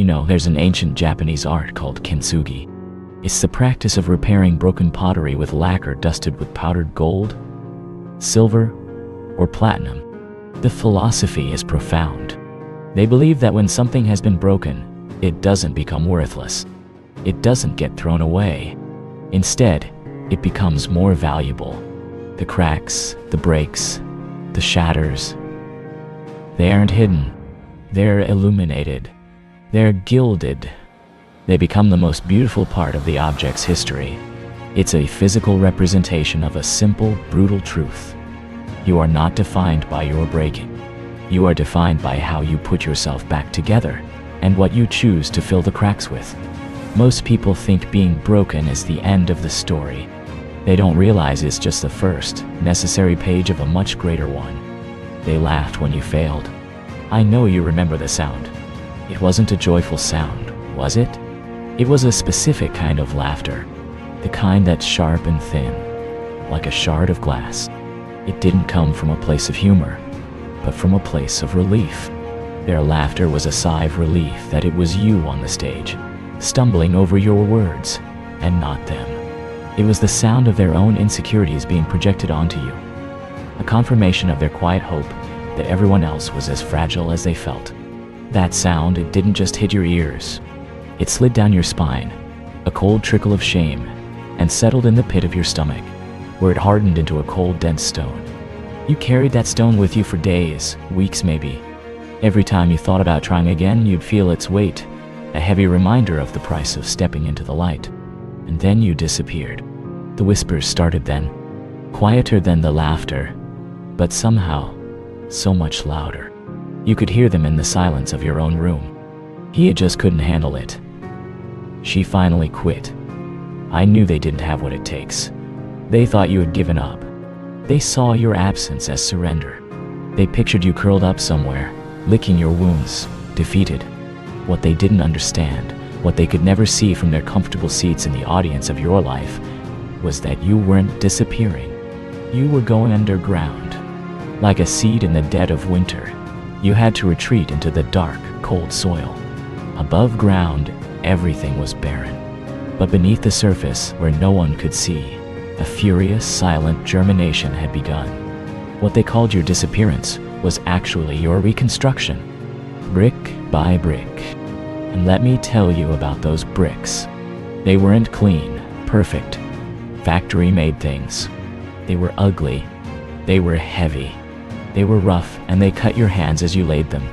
There's an ancient Japanese art called kintsugi. It's the practice of repairing broken pottery with lacquer dusted with powdered gold, silver, or platinum. The philosophy is profound. They believe that when something has been broken, it doesn't become worthless. It doesn't get thrown away. Instead, it becomes more valuable. The cracks, the breaks, the shatters, they aren't hidden. They're illuminated. They're gilded. They become the most beautiful part of the object's history. It's a physical representation of a simple, brutal truth. You are not defined by your breaking. You are defined by how you put yourself back together and what you choose to fill the cracks with. Most people think being broken is the end of the story. They don't realize it's just the first, necessary page of a much greater one. They laughed when you failed. I know you remember the sound. It wasn't a joyful sound, was it? It was a specific kind of laughter, the kind that's sharp and thin, like a shard of glass. It didn't come from a place of humor, but from a place of relief. Their laughter was a sigh of relief that it was you on the stage, stumbling over your words, and not them. It was the sound of their own insecurities being projected onto you, a confirmation of their quiet hope that everyone else was as fragile as they felt. That sound, it didn't just hit your ears. It slid down your spine, a cold trickle of shame, and settled in the pit of your stomach, where it hardened into a cold, dense stone. You carried that stone with you for days, weeks maybe. Every time you thought about trying again, you'd feel its weight, a heavy reminder of the price of stepping into the light. And then you disappeared. The whispers started then, quieter than the laughter, but somehow, so much louder. You could hear them in the silence of your own room. He just couldn't handle it. She finally quit. I knew they didn't have what it takes. They thought you had given up. They saw your absence as surrender. They pictured you curled up somewhere, licking your wounds, defeated. What they didn't understand, what they could never see from their comfortable seats in the audience of your life, was that you weren't disappearing. You were going underground. Like a seed in the dead of winter, you had to retreat into the dark, cold soil. Above ground, everything was barren. But beneath the surface, where no one could see, a furious, silent germination had begun. What they called your disappearance was actually your reconstruction, brick by brick. And let me tell you about those bricks. They weren't clean, perfect, factory-made things. They were ugly. They were heavy. They were rough, and they cut your hands as you laid them.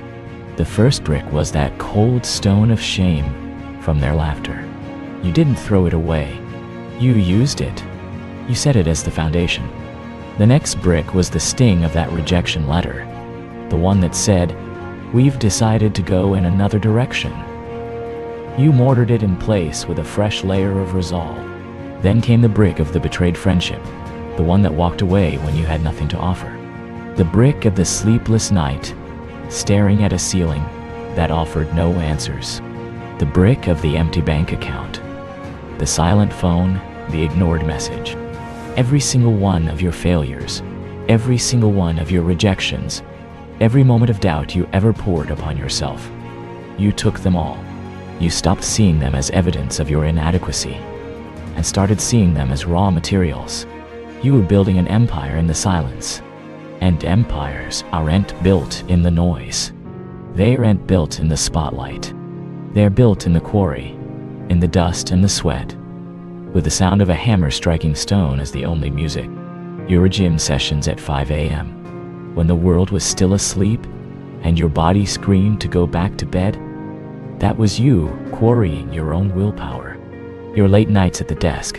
The first brick was that cold stone of shame from their laughter. You didn't throw it away. You used it. You set it as the foundation. The next brick was the sting of that rejection letter, the one that said, "We've decided to go in another direction." You mortared it in place with a fresh layer of resolve. Then came the brick of the betrayed friendship, the one that walked away when you had nothing to offer. The brick of the sleepless night, staring at a ceiling that offered no answers. The brick of the empty bank account, the silent phone, the ignored message. Every single one of your failures, every single one of your rejections, every moment of doubt you ever poured upon yourself, you took them all. You stopped seeing them as evidence of your inadequacy and started seeing them as raw materials. You were building an empire in the silence. And empires aren't built in the noise. They aren't built in the spotlight. They're built in the quarry, in the dust and the sweat, with the sound of a hammer striking stone as the only music. Your gym sessions at 5 a.m., when the world was still asleep and your body screamed to go back to bed, that was you quarrying your own willpower. Your late nights at the desk,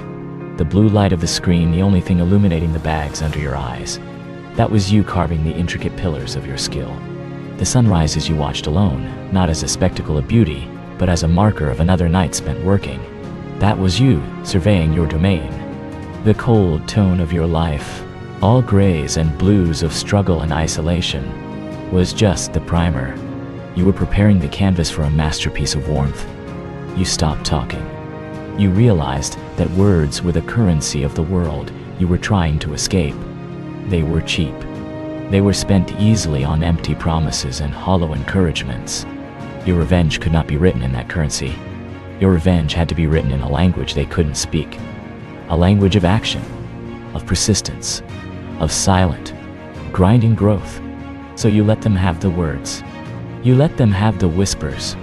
the blue light of the screen the only thing illuminating the bags under your eyes. That was you carving the intricate pillars of your skill. The sunrises you watched alone, not as a spectacle of beauty, but as a marker of another night spent working. That was you surveying your domain. The cold tone of your life, all grays and blues of struggle and isolation, was just the primer. You were preparing the canvas for a masterpiece of warmth. You stopped talking. You realized that words were the currency of the world you were trying to escape. They were cheap. They were spent easily on empty promises and hollow encouragements. Your revenge could not be written in that currency. Your revenge had to be written in a language they couldn't speak. A language of action, of persistence, of silent, grinding growth. So you let them have the words. You let them have the whispers.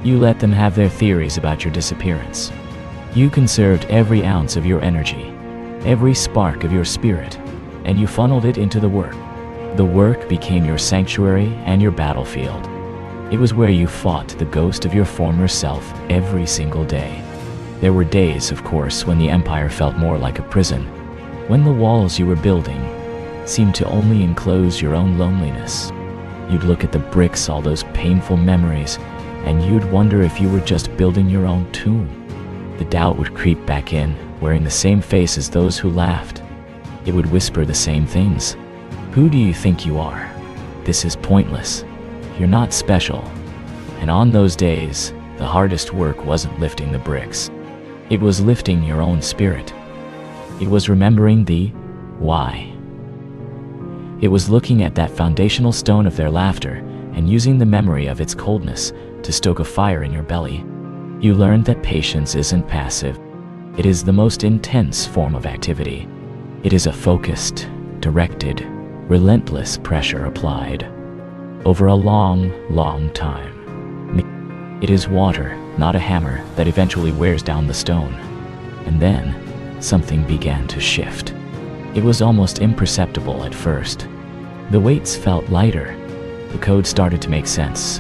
You let them have their theories about your disappearance. You conserved every ounce of your energy, every spark of your spirit, and you funneled it into the work. The work became your sanctuary and your battlefield. It was where you fought the ghost of your former self every single day. There were days, of course, when the empire felt more like a prison, when the walls you were building seemed to only enclose your own loneliness. You'd look at the bricks, all those painful memories, and you'd wonder if you were just building your own tomb. The doubt would creep back in, wearing the same face as those who laughed. It would whisper the same things. Who do you think you are? This is pointless. You're not special. And on those days, the hardest work wasn't lifting the bricks. It was lifting your own spirit. It was remembering the why. It was looking at that foundational stone of their laughter and using the memory of its coldness to stoke a fire in your belly. You learned that patience isn't passive. It is the most intense form of activity. It is a focused, directed, relentless pressure applied over a long, long time. It is water, not a hammer, that eventually wears down the stone. And then, something began to shift. It was almost imperceptible at first. The weights felt lighter. The code started to make sense.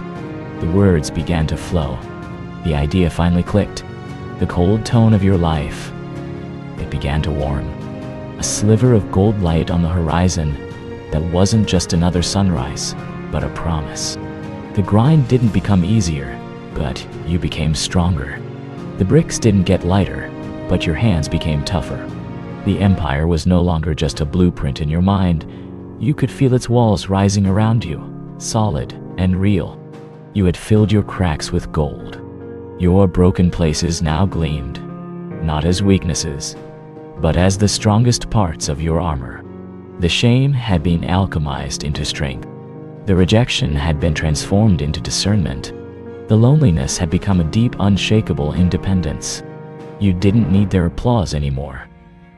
The words began to flow. The idea finally clicked. The cold tone of your life. It began to warm. A sliver of gold light on the horizon that wasn't just another sunrise, but a promise. The grind didn't become easier, but you became stronger. The bricks didn't get lighter, but your hands became tougher. The empire was no longer just a blueprint in your mind. You could feel its walls rising around you, solid and real. You had filled your cracks with gold. Your broken places now gleamed, not as weaknesses, but as the strongest parts of your armor. The shame had been alchemized into strength. The rejection had been transformed into discernment. The loneliness had become a deep, unshakable independence. You didn't need their applause anymore.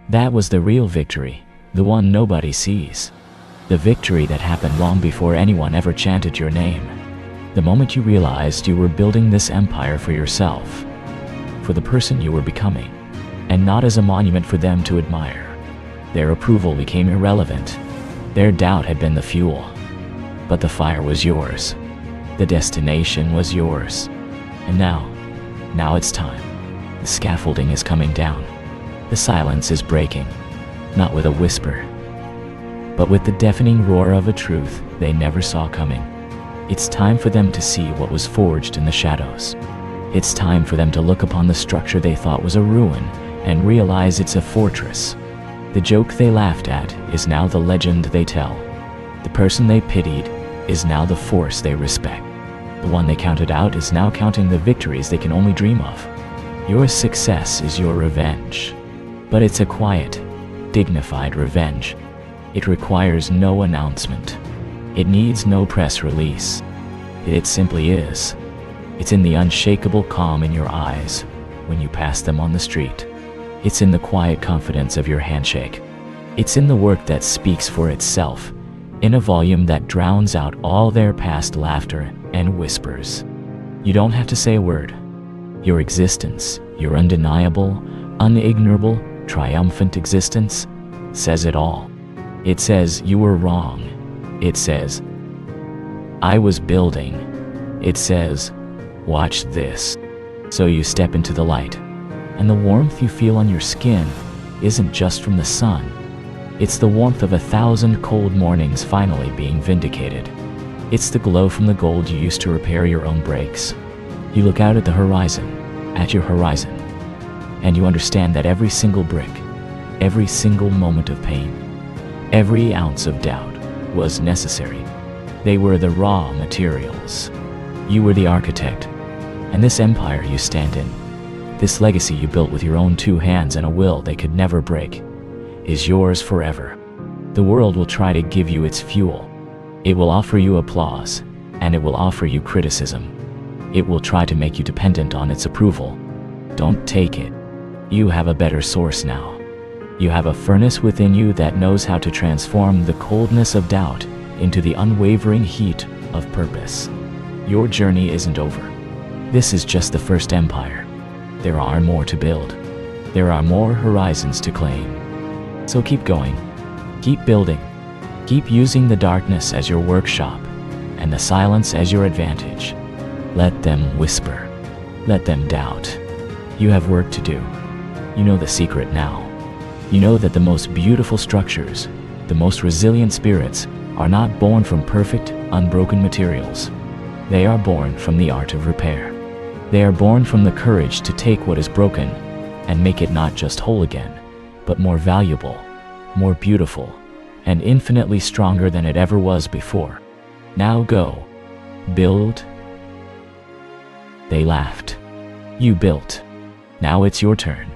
That was the real victory, the one nobody sees. The victory that happened long before anyone ever chanted your name. The moment you realized you were building this empire for yourself, for the person you were becoming, and not as a monument for them to admire. Their approval became irrelevant. Their doubt had been the fuel. But the fire was yours. The destination was yours. And now it's time. The scaffolding is coming down. The silence is breaking, not with a whisper, but with the deafening roar of a truth they never saw coming. It's time for them to see what was forged in the shadows. It's time for them to look upon the structure they thought was a ruin and realize it's a fortress. The joke they laughed at is now the legend they tell. The person they pitied is now the force they respect. The one they counted out is now counting the victories they can only dream of. Your success is your revenge. But it's a quiet, dignified revenge. It requires no announcement. It needs no press release. It simply is. It's in the unshakable calm in your eyes when you pass them on the street. It's in the quiet confidence of your handshake. It's in the work that speaks for itself, in a volume that drowns out all their past laughter and whispers. You don't have to say a word. Your existence, your undeniable, unignorable, triumphant existence, says it all. It says you were wrong. It says, I was building. It says, watch this. So you step into the light, and the warmth you feel on your skin isn't just from the sun. It's the warmth of 1,000 cold mornings finally being vindicated. It's the glow from the gold you used to repair your own breaks. You look out at the horizon, at your horizon, and you understand that every single brick, every single moment of pain, every ounce of doubt was necessary. They were the raw materials. You were the architect, and this empire you stand in, this legacy you built with your own 2 hands and a will they could never break, is yours forever. The world will try to give you its fuel. It will offer you applause, and it will offer you criticism. It will try to make you dependent on its approval. Don't take it. You have a better source now. You have a furnace within you that knows how to transform the coldness of doubt into the unwavering heat of purpose. Your journey isn't over. This is just the first empire. There are more to build. There are more horizons to claim. So keep going. Keep building. Keep using the darkness as your workshop and the silence as your advantage. Let them whisper. Let them doubt. You have work to do. You know the secret now. You know that the most beautiful structures, the most resilient spirits, are not born from perfect, unbroken materials. They are born from the art of repair. They are born from the courage to take what is broken and make it not just whole again, but more valuable, more beautiful, and infinitely stronger than it ever was before. Now go. Build. They laughed. You built. Now it's your turn.